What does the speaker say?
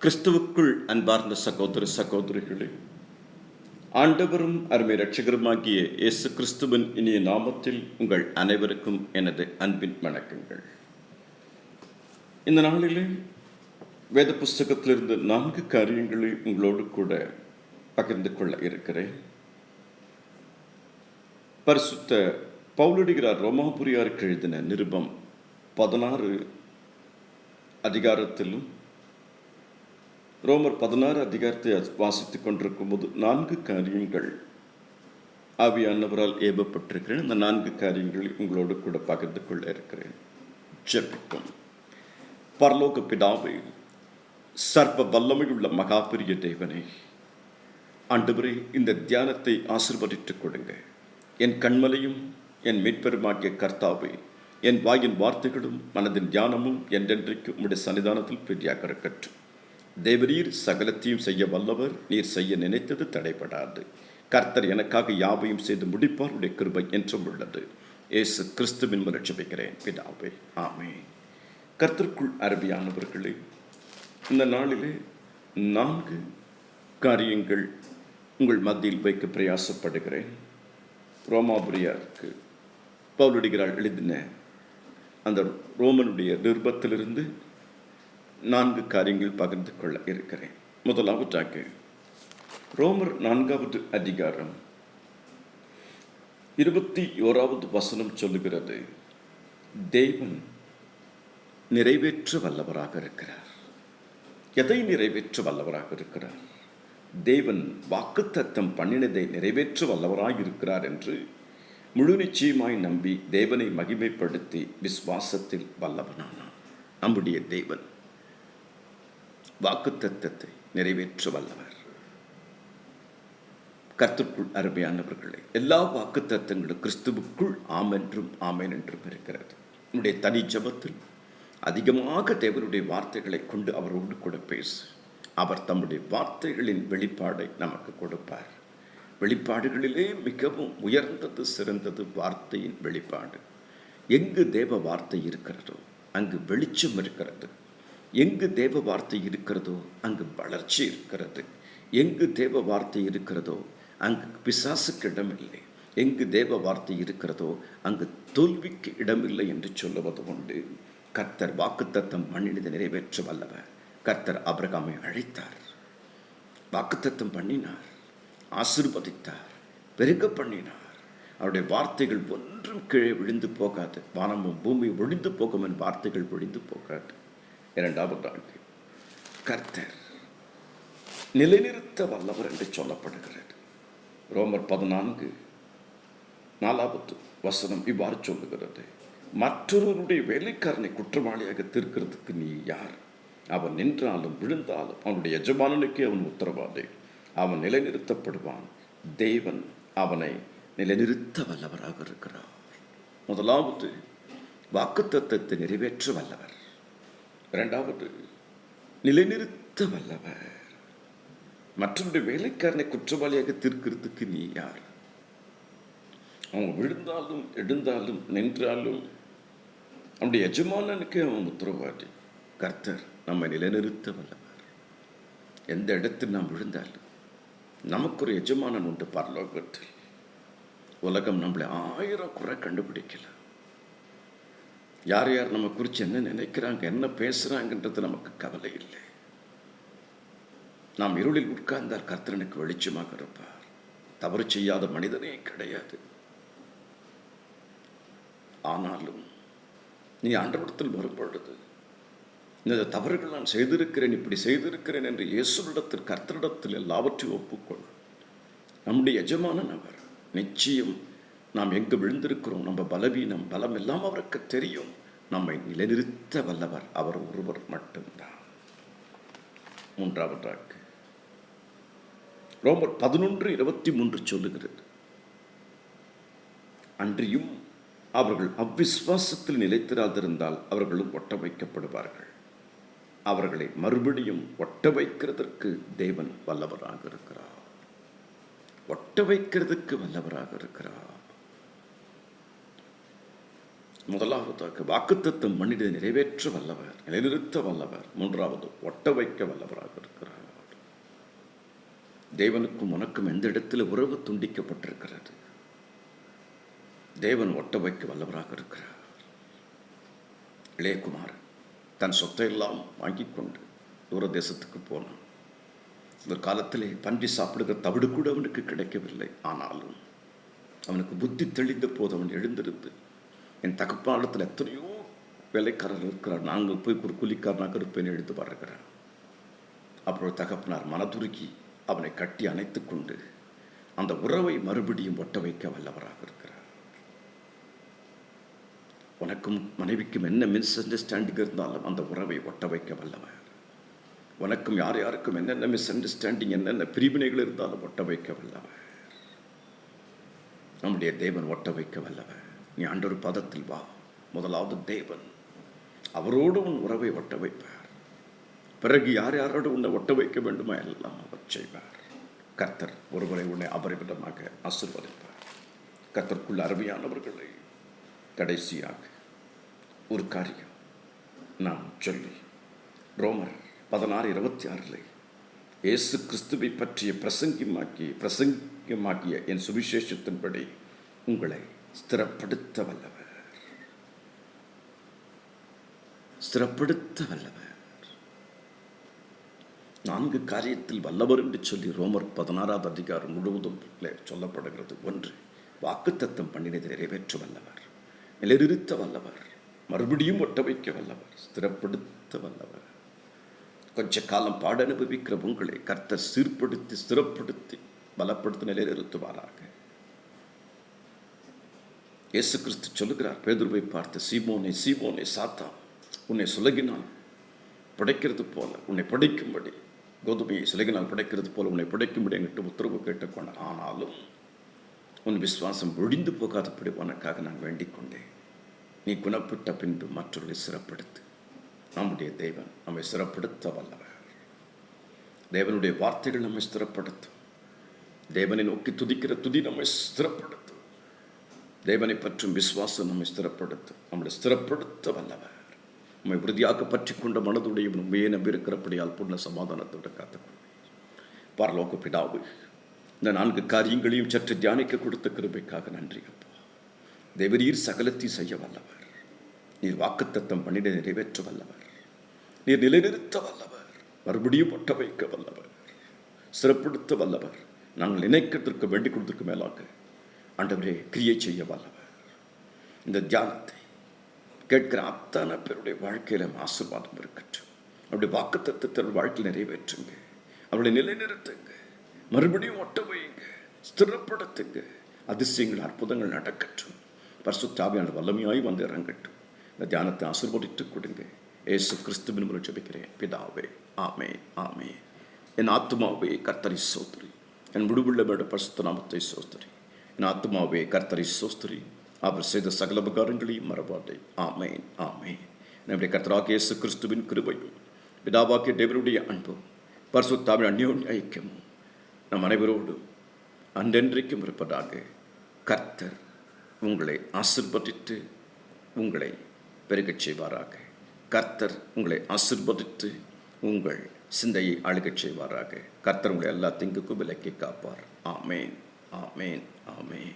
கிறிஸ்துவுக்குள் அன்பார்ந்த சகோதர சகோதரிகளே, ஆண்டவரும் அருமை இரட்சகருமாகிய இயேசு கிறிஸ்துவின் இனிய நாமத்தில் உங்கள் அனைவருக்கும் எனது அன்பின் வணக்கங்கள். இந்த நாளிலே வேத புஸ்தகத்திலிருந்து 4 காரியங்களை உங்களோடு கூட பகிர்ந்து கொள்ள இருக்கிறேன். பரிசுத்த பவுலடிகளார் ரோமாபுரியாருக்கு எழுதின நிருபம் 16 அதிகாரத்திலும் ரோமர் 16 அதிகாரத்தை வாசித்துக் கொண்டிருக்கும் போது 4 காரியங்கள் ஆவியானவரால் ஏவப்பட்டிருக்கிறேன். அந்த 4 காரியங்களை உங்களோடு கூட பகிர்ந்து கொள்ள இருக்கிறேன். ஜெபிப்போம். பரலோக பிதாவே, சர்வ வல்லமையுள்ள மகாபெரிய தேவனே, ஆண்டவரே, இந்த தியானத்தை ஆசீர்வதித்துக் கொடுங்க. என் கண்மலையும் என் மீட்பெருமாகிய கர்த்தாவே, என் வாயின் வார்த்தைகளும் மனதின் தியானமும் என்றென்றைக்கு உம்முடைய சன்னிதானத்தில் பெரியாக இருக்கட்டும். தேவரீர் சகலத்தையும் செய்ய வல்லவர். நீர் செய்ய நினைத்தது தடைபடாது. கர்த்தர் எனக்காக யாவையும் செய்து முடிப்பார். உடைய கிருபை என்றும் உள்ளது. இயேசு கிறிஸ்துவின் மூலம் ஜெபிக்கிறேன் பிதாவே, ஆமென். கர்த்தருக்குள் அருமையானவர்களே, இந்த நாளிலே 4 காரியங்கள் உங்கள் மத்தியில் வைக்க பிரயாசப்படுகிறேன். ரோமாபுரியாருக்கு பவுலடிகளார் எழுதின அந்த ரோமனுடைய நிருபத்திலிருந்து 4 காரியங்கள் பகிர்ந்து கொள்ள இருக்கிறேன். முதலாவதாக ரோமர் 4வது அதிகாரம் 21வது வசனம் சொல்லுகிறது, தேவன் நிறைவேற்ற வல்லவராக இருக்கிறார். எதை நிறைவேற்ற வல்லவராக இருக்கிறார்? தேவன் வாக்குத்தத்தம் பண்ணினதை நிறைவேற்ற வல்லவராக இருக்கிறார் என்று முழு நிச்சயமாய் நம்பி தேவனை மகிமைப்படுத்தி விசுவாசத்தில் வல்லவனானான். நம்முடைய தேவன் வாக்குத்தத்தத்தை நிறைவேற்ற வல்லவர். கர்த்தருக்குள் அருமையானவர்களே, எல்லா வாக்குத்தத்தங்களும் கிறிஸ்துவுக்குள் ஆம் என்றும் ஆமேன் என்றும் இருக்கிறது. நம்முடைய தனி ஜெபத்தில் அதிகமாக தேவனுடைய வார்த்தைகளை கொண்டு அவரோடு கூட பேசு. அவர் தம்முடைய வார்த்தைகளின் வெளிப்பாடை நமக்கு கொடுப்பார். வெளிப்பாடுகளிலே மிகவும் உயர்ந்தது சிறந்தது வார்த்தையின் வெளிப்பாடு. எங்கு தேவ வார்த்தை இருக்கிறதோ அங்கு வெளிச்சம் இருக்கிறது. எங்கு தேவ வார்த்தை இருக்கிறதோ அங்கு வளர்ச்சி இருக்கிறது. எங்கு தேவ வார்த்தை இருக்கிறதோ அங்கு பிசாசுக்கு இடமில்லை. எங்கு தேவ வார்த்தை இருக்கிறதோ அங்கு தோல்விக்கு இடமில்லை என்று சொல்லுவது உண்டு. கர்த்தர் வாக்குத்தத்தம் பண்ணினதை நிறைவேற்ற வல்லவர். கர்த்தர் ஆபிரகாமை அழைத்தார், வாக்குத்தத்தம் பண்ணினார், ஆசீர்வதித்தார், பெருக பண்ணினார். அவருடைய வார்த்தைகள் ஒன்றும் கீழே விழுந்து போகாது. வானமும் பூமியும் ஒழிந்து போகும் என் வார்த்தைகள் ஒழிந்து போகாது. 2வது, கர்த்தர் நிலைநிறுத்த வல்லவர் என்று சொல்லப்படுகிறது. ரோமர் 14 வசனம் இவ்வாறு சொல்லுகிறது, மற்றொருவருடைய வேலைக்காரனை குற்றவாளியாக தீர்க்கிறதுக்கு நீ யார்? அவன் நின்றாலும் விழுந்தாலும் அவனுடைய எஜமானனுக்கே அவன் உத்தரவாதி. அவன் நிலைநிறுத்தப்படுவான். தேவன் அவனை நிலைநிறுத்த வல்லவராக இருக்கிறார். முதலாவது, வாக்குத்தத்தத்தை நிறைவேற்ற வல்லவர். 2வது, நிலைநிறுத்த வல்லவர். மற்றொரு வேலைக்காரனை குற்றவாளியாக தீர்க்கிறதுக்கு நீ யார்? அவன் விழுந்தாலும் எழுந்தாலும் நின்றாலும் அவனுடைய எஜமானனுக்கே அவன் உத்தரவாதி. கர்த்தர் நம்மை நிலைநிறுத்த வல்லவர். எந்த இடத்தில் நாம் விழுந்தாலும் நமக்கு ஒரு எஜமானன் உண்டு பரலோகத்தில். உலகம் நம்மளை 1000 குறை கண்டுபிடிக்கலாம். யார் யார் நம்ம குறித்து என்ன நினைக்கிறாங்க, என்ன பேசுகிறாங்கன்றது நமக்கு கவலை இல்லை. நாம் இருளில் உட்கார்ந்தால் கர்த்தரனுக்கு வெளிச்சமாக இருப்பார். தவறு செய்யாத மனிதனே கிடையாது. ஆனாலும் நீ ஆண்டவரிடத்தில் வரும்பொழுது, இந்த தவறுகள் நான் செய்திருக்கிறேன், இப்படி செய்திருக்கிறேன் என்று இயேசுவிடத்தில் கர்த்தரிடத்தில் எல்லாவற்றையும் ஒப்புக்கொள். நம்முடைய எஜமானன் அவர். நிச்சயம் நாம் எங்கு விழுந்திருக்கிறோம், நம்ம பலவீனம் பலம் எல்லாம் அவருக்கு தெரியும். நம்மை நிலைநிறுத்த வல்லவர் அவர் ஒருவர் மட்டும்தான். 3வது, ரோமர் 11:23 சொல்லுகிறது, அன்றியும் அவர்கள் அவ்விசுவாசத்தில் நிலைத்திராதிருந்தால் அவர்களும் ஒட்ட வைக்கப்படுவார்கள். அவர்களை மறுபடியும் ஒட்ட வைக்கிறதற்கு தேவன் வல்லவராக இருக்கிறார். ஒட்ட வைக்கிறதுக்கு வல்லவராக இருக்கிறார். முதலாவதாக வாக்குத்தத்தம் மனிதனை நிறைவேற்ற வல்லவர், நிலைநிறுத்த வல்லவர். மூன்றாவது ஒட்ட வைக்க வல்லவராக இருக்கிறார். தேவனுக்கும் உனக்கும் எந்த இடத்துல உறவு துண்டிக்கப்பட்டிருக்கிறது, தேவன் ஒட்ட வைக்க வல்லவராக இருக்கிறார். இளையகுமாரன் தன் சொத்தை எல்லாம் வாங்கி கொண்டு தூர தேசத்துக்கு போனான். இந்த காலத்திலே பன்றி சாப்பிடுகிற தவிடு கூட அவனுக்கு கிடைக்கவில்லை. ஆனாலும் அவனுக்கு புத்தி தெளிந்த போது அவன் எழுந்திருந்து, என் தகப்பாளத்தில் எத்தனையோ வேலைக்காரர் இருக்கிறார், நாங்கள் போய் ஒரு கூலிக்காரனாக இருப்பேன் எழுந்து வருகிறார். அப்பொழுது தகப்பனார் மனதுருகி அவனை கட்டி அணைத்து கொண்டு அந்த உறவை மறுபடியும் ஒட்ட வைக்க வல்லவராக இருக்கிறார். உனக்கும் மனைவிக்கும் என்ன மிஸ் அண்டர்ஸ்டாண்டிங் இருந்தாலும் அந்த உறவை ஒட்ட வைக்க வல்லவர். உனக்கும் யார் யாருக்கும் என்னென்ன மிஸ் அண்டர்ஸ்டாண்டிங், என்னென்ன பிரிவினைகள் இருந்தாலும் ஒட்ட வைக்க வல்லவர். நம்முடைய தேவன் ஒட்ட வைக்க வல்லவர். நீ ஆண்டவர் பதத்தில் வா. முதலாவது தேவன், அவரோடு உன் உறவை ஒட்ட வைப்பார். பிறகு யார் யாரோடு உன்னை ஒட்ட வைக்க வேண்டுமா எல்லாம் அவர் செய்வார். கர்த்தர் ஒருவரை உன்னை அபரிமிதமாக ஆசீர்வதிப்பார். கர்த்தருக்குள்ள அருமையானவர்களை, கடைசியாக ஒரு காரியம் நான் சொல்லி, ரோமர் 16:26 இயேசு கிறிஸ்துவை பற்றிய பிரசங்கமாக்கிய என் சுவிசேஷத்தின்படி உங்களை ஸ்திரப்படுத்த வல்லவர், ஸ்திரப்படுத்த வல்லவர். 4 காரியத்தில் வல்லவர் என்று சொல்லி ரோமர் 16 அதிகாரம் முழுவதும் சொல்லப்படுகிறது. 1, வாக்குத்தத்தம் பண்ணினதை நிறைவேற்ற வல்லவர், நிலைநிறுத்த வல்லவர், மறுபடியும் ஒட்ட வைக்க வல்லவர், ஸ்திரப்படுத்த வல்லவர். கொஞ்ச காலம் பாட அனுபவிக்கிற உங்களை கர்த்தர் சீர்படுத்தி ஸ்திரப்படுத்தி பலப்படுத்தி நிலைநிறுத்துவாராக. இயேசு கிறிஸ்து சொல்லுகிறார் பேதுருவை பார்த்து, சீமோனே சீமோனே, சாத்தான் உன்னை சுலகினால் படைக்கிறது போல உன்னை படைக்கும்படி, கோதுமையை சுலகினால் படைக்கிறது போல உன்னை படைக்கும்படி என்கிட்ட உத்தரவு கேட்டுக்கொண்ட, ஆனாலும் உன் விசுவாசம் ஒழிந்து போகாதபடி உனக்காக நான் வேண்டிக் கொண்டேன். நீ குணப்பட்ட பின்பு மற்றவர்களை சிறப்படுத்து. நம்முடைய தேவன் நம்மை சிறப்படுத்த வல்லவர். தேவனுடைய வார்த்தைகள் நம்மை ஸ்திரப்படுத்தும். தேவனை நோக்கி துதிக்கிற துதி நம்மை ஸ்திரப்படுத்தும். தேவனை பற்றும் விசுவாசம் நம்மை ஸ்திரப்படுத்தும். நம்மளை ஸ்திரப்படுத்த வல்லவர். நம்மை உறுதியாக பற்றி கொண்ட மனதுடைய உண்மையை நம்பி இருக்கிறபடியால் பூர்ண சமாதானத்தோடு காத்துக்கொள்வேன். பரலோக பிதாவே, இந்த 4 காரியங்களையும் சற்று தியானிக்க கொடுத்த கிருபைக்காக நன்றி அப்பா. தேவரீர் சகலத்தை செய்ய வல்லவர். நீர் வாக்குத்தத்தம் பண்ணிட நிறைவேற்ற வல்லவர். நீர் நிலைநிறுத்த வல்லவர், மறுபடியும் ஒட்ட வைக்க வல்லவர், சிறப்படுத்த வல்லவர். நாங்கள் நினைக்கிறதற்கு வேண்டிக் கொடுத்ததற்கு மேலாக ஆண்டவரே கிரியை செய்ய வல்லவர். இந்த தியானத்தை கேட்கிற அத்தனை பேருடைய வாழ்க்கையில ஆசீர்வாதம் இருக்கட்டும். அவருடைய வாக்குத்தத்தத்தை வாழ்க்கையில் நிறைவேற்றுங்க, அவருடைய நிலைநிறுத்துங்க, மறுபடியும் ஒட்ட வையுங்க, ஸ்திரப்படுத்துங்க. அதிசயங்கள் அற்புதங்கள் நடக்கட்டும். பரிசுத்த ஆவியானவர் வல்லமையாய் வந்து இறங்கட்டும். இந்த தியானத்தை ஆசீர்வதித்து கொடுங்க. இயேசு கிறிஸ்துவின் மூலம் ஜெபிக்கிறேன் பிதாவே, ஆமென், ஆமென். என் ஆத்துமாவே கர்த்தரை ஸ்தோத்திரி, என் விடுவுள்ள பரிசுத்த நாமத்தை ஸ்தோத்திரி. என் ஆத்துமாவே கர்த்தரை ஸ்தோத்திரி, அவர் செய்த சகல உபகாரங்களையும் மறவாதே. ஆமென், ஆமென். நம்முடைய கர்த்தராகிய இயேசு கிறிஸ்துவின் கிருபையும் பிதாவாகிய தேவனுடைய அன்பும் பரிசுத்த ஆவியின் அந்யோன்ய ஐக்கியமும் நம் அனைவரோடு அன்றென்றைக்கும் இருப்பதாக. கர்த்தர் உங்களை ஆசீர்வதித்து உங்களை பெருகச் செய்வாராக. கர்த்தர் உங்களை ஆசீர்வதித்து உங்கள் சிந்தையை ஆளுகச் செய்வாராக. கர்த்தர் உங்களை எல்லா தீங்குக்கும் விலக்கி காப்பார். ஆமேன், ஆமேன், ஆமேன்.